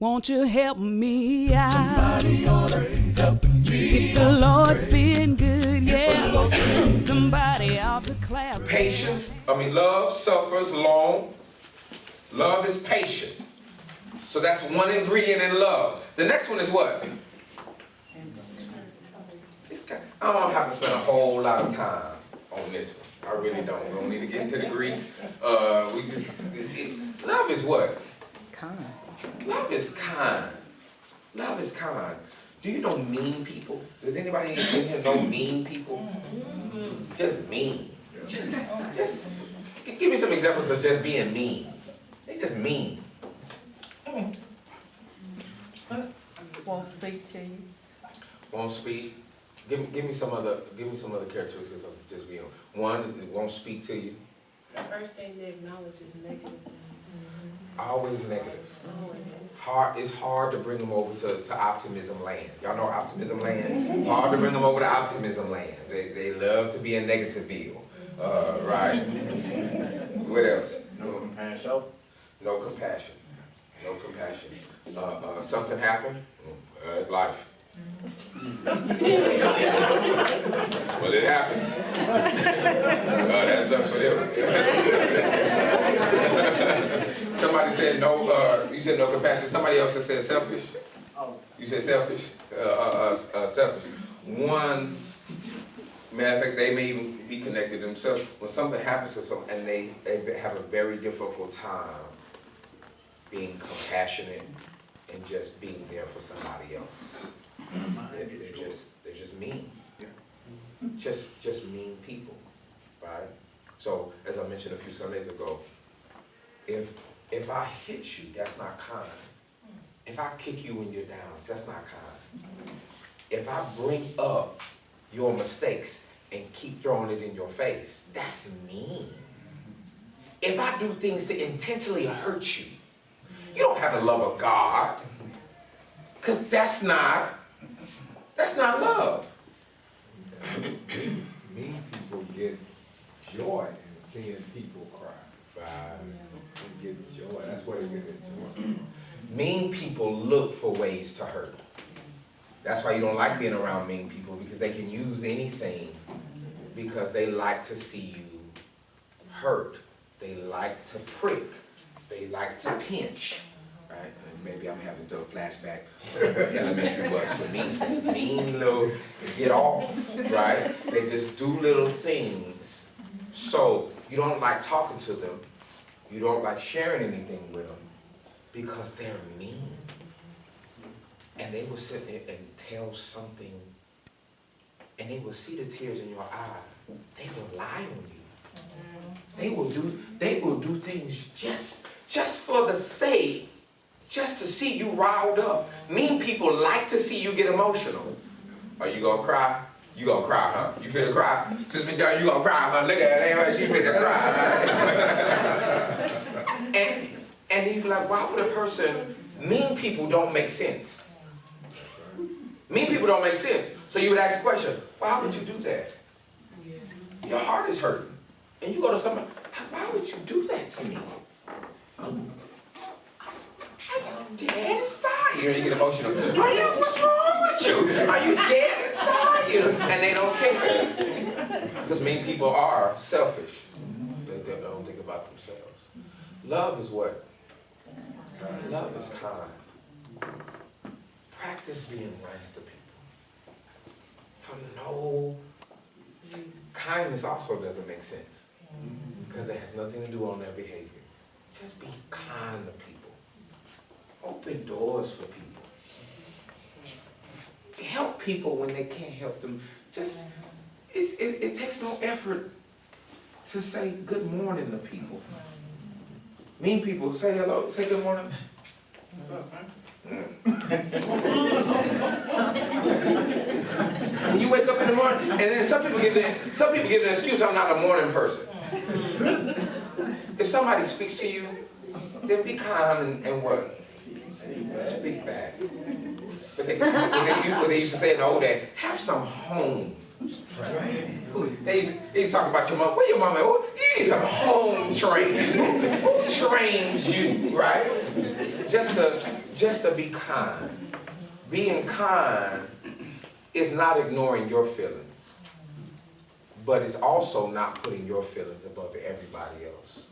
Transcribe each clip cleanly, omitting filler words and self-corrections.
Won't you help me out? Somebody ought to help me. If the Lord's been good, yeah. Somebody ought to clap. Patience, love suffers long. Love is patient. So that's one ingredient in love. The next one is what? I don't have to spend a whole lot of time on this one. I really don't. We don't need to get into the Greek. Love is what? Kind. Love is kind. Love is kind. Do you know mean people? Does anybody in here know mean people? Just mean. Just give me some examples of just being mean. They just mean. Won't speak to you. Won't speak. Give me some other characteristics of just being. One, it won't speak to you. The first thing they acknowledge is negative things. Always negative. Always. It's hard to bring them over to optimism land. Y'all know optimism land? Hard to bring them over to optimism land. They love to be in Negativeville. Right? What else? No compassion. No compassion. No compassion. Something happened? It's life. Well, it happens. That sucks for them. Somebody said no, you said no compassion. Somebody else just said selfish. You said selfish. Selfish. One, matter of fact, they may even be connected themselves. When something happens to someone and they have a very difficult time being compassionate and just being there for somebody else. They're just mean. Just mean people, right? So, as I mentioned a few Sundays ago, if I hit you, that's not kind. If I kick you when you're down, that's not kind. If I bring up your mistakes and keep throwing it in your face, that's mean. If I do things to intentionally hurt you, you don't have the love of God, because that's not love. Mean people get joy in seeing people cry. They get joy. That's why they get joy. Mean people look for ways to hurt. That's why you don't like being around mean people, because they can use anything, because they like to see you hurt. They like to prick. They like to pinch. Right? And maybe I'm having to flashback. Elementary was for me. This mean little get off, right? They just do little things. So you don't like talking to them. You don't like sharing anything with them because they're mean. And they will sit there and tell something, and they will see the tears in your eye. They will lie on you. They will do things just for the sake, just to see you riled up. Mean people like to see you get emotional. Are you gonna cry? You gonna cry, huh? You finna cry? Sister McDowell, you gonna cry, huh? Look at her, she finna cry, right? and you be like, why would a person, mean people don't make sense. Mean people don't make sense. So you would ask the question, why would you do that? Your heart is hurting. And you go to somebody, why would you do that to me? I'm dead inside you. And you get emotional. What's wrong with you? Are you dead inside you? And they don't care. Because mean people are selfish. They don't think about themselves. Love is what? Love is kind. Practice being nice to people. For no, kindness also doesn't make sense. Because it has nothing to do on their behavior. Just be kind to people. Open doors for people. Help people when they can't help them. It takes no effort to say good morning to people. Mean people, say hello, say good morning. What's up, man? When you wake up in the morning, and then some people give the excuse, I'm not a morning person. If somebody speaks to you, then be kind and what? Speak back. But what they used to say in the old days, have some home. Right? They used to talk about your mom. Where your mom at? You need some home training. Who trains you, right? just to be kind. Being kind is not ignoring your feelings, but it's also not putting your feelings above everybody else.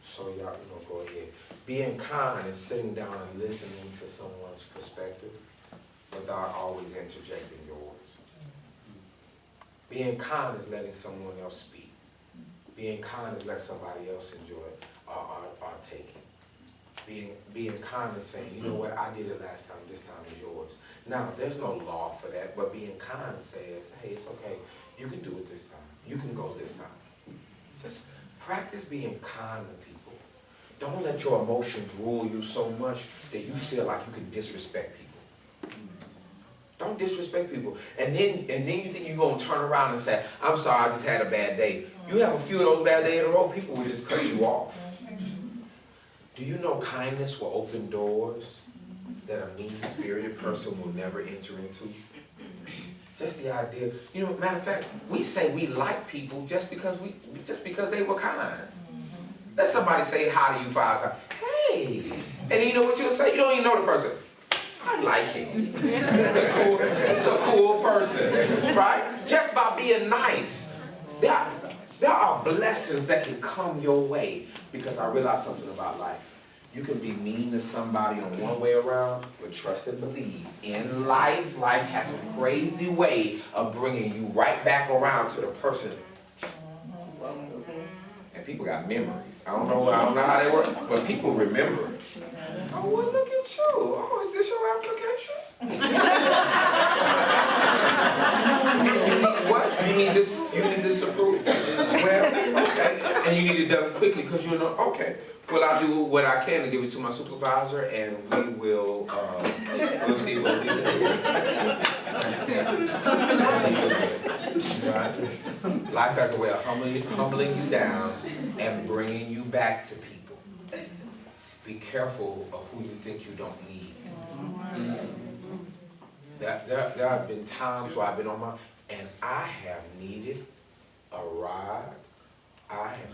So y'all, go ahead. Being kind is sitting down and listening to someone's perspective without always interjecting yours. Being kind is letting someone else speak. Being kind is letting somebody else enjoy it or take it. Being kind is saying, you know what, I did it last time, this time is yours. Now, there's no law for that, but being kind says, hey, it's okay, you can do it this time. You can go this time. Just practice being kind to people. Don't let your emotions rule you so much that you feel like you can disrespect people. Don't disrespect people. And then you think you're going to turn around and say, I'm sorry, I just had a bad day. You have a few of those bad days in a row, people will just cut you off. Do you know kindness will open doors that a mean-spirited person will never enter into? Just the idea. Matter of fact, we say we like people just because they were kind. Let somebody say hi to you 5 times. Hey! And then you know what you'll say? You don't even know the person. I like him. He's a cool person, right? Just by being nice. There are blessings that can come your way because I realized something about life. You can be mean to somebody on one way around, but trust and believe. In life has a crazy way of bringing you right back around to the person. And people got memories. I don't know how they work, but people remember. Oh, well, look at you. Oh, is this your application? What? You need this approved? Well, okay. And you need it done quickly because you know, okay. Well, I'll do what I can to give it to my supervisor, and we'll see what we do. Right? Life has a way of humbling you down and bringing you back to people. Be careful of who you think you don't need. There have been times where I've been on and I have needed a ride. I have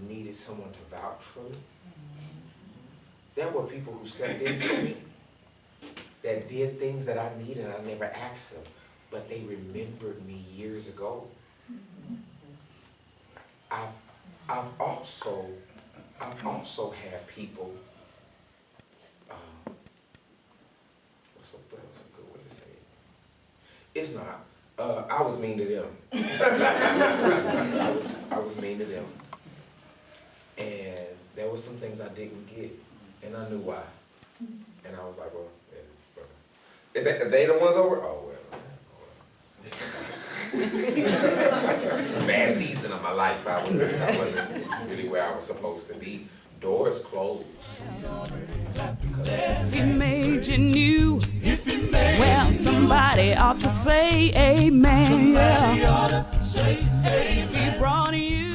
needed someone to vouch for me. There were people who stepped in for me that did things that I needed and I never asked them, but they remembered me years ago. I've also had people, what's a good way to say it? It's not. I was mean to them. I was mean to them. And there were some things I didn't get, and I knew why. And I was like, well, if they the ones over? Oh, well. Bad season of my life. I wasn't really where I was supposed to be. Doors closed. If he made you new, well, somebody ought to say amen. If he brought you